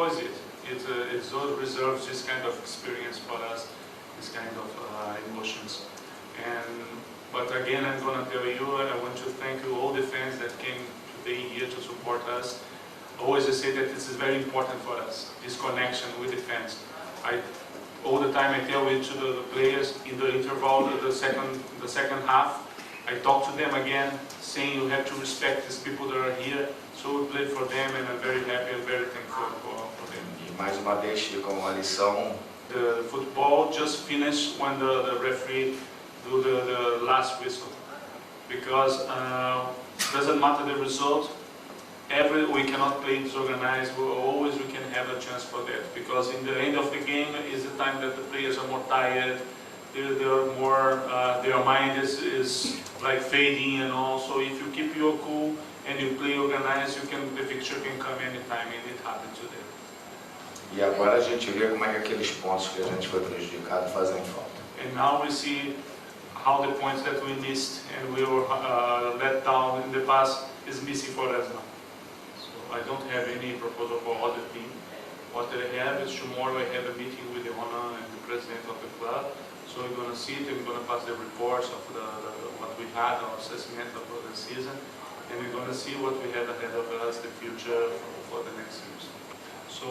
enjoys it. It so reserves this kind of experience for us, this kind of emotions. But again, I'm going to tell you, I want to thank you, all the fans that came today here to support us. Always I say that this is very important for us, this connection with the fans. All the time I tell it to the players in the interval, the second half. I talk to them again, saying you have to respect these people that are here. So we played for them, and I'm very happy and very thankful for them. E mais uma vez fica uma lição. The football just finished when the referee do the last whistle, because doesn't matter the result. We cannot play disorganized. We can have a chance for that, because in the end of the game is the time that the players are more tired. They're more, their mind is like fading and all. So if you keep your cool and you play organized, the victory can come anytime, and it happened today. E agora a gente vê como é que aqueles pontos que a gente foi prejudicado fazem falta. And now we see how the points that we missed and we were let down in the past is missing for us now. So I don't have any proposal for other team. What I have is tomorrow I have a meeting with the owner and the president of the club. So we're going to see it, and we're going to pass the reports of what we had, our assessment of the season, and we're going to see what we have ahead of us, the future for the next years. So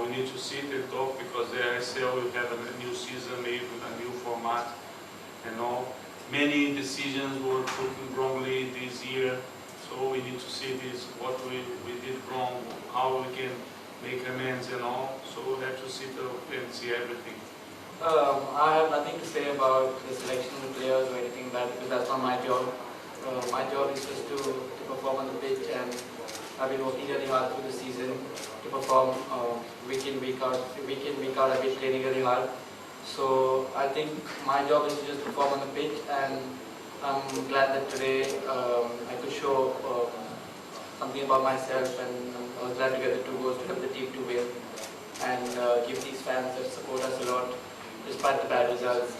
we need to sit and talk, because the ISL will have a new season, maybe a new format, and all. Many decisions were taken wrongly this year, so we need to see this, what we did wrong, how we can make amends and all. So we have to sit and see everything. I have nothing to say about the selection of the players or anything like that, because that's not my job. My job is just to perform on the pitch, and I've been working really hard through the season to perform week in, week out. I've been training really hard. So I think my job is to just perform on the pitch, and I'm glad that today I could show something about myself, and I was glad to get the 2 goals to help the team to win and give these fans that support us a lot despite the bad results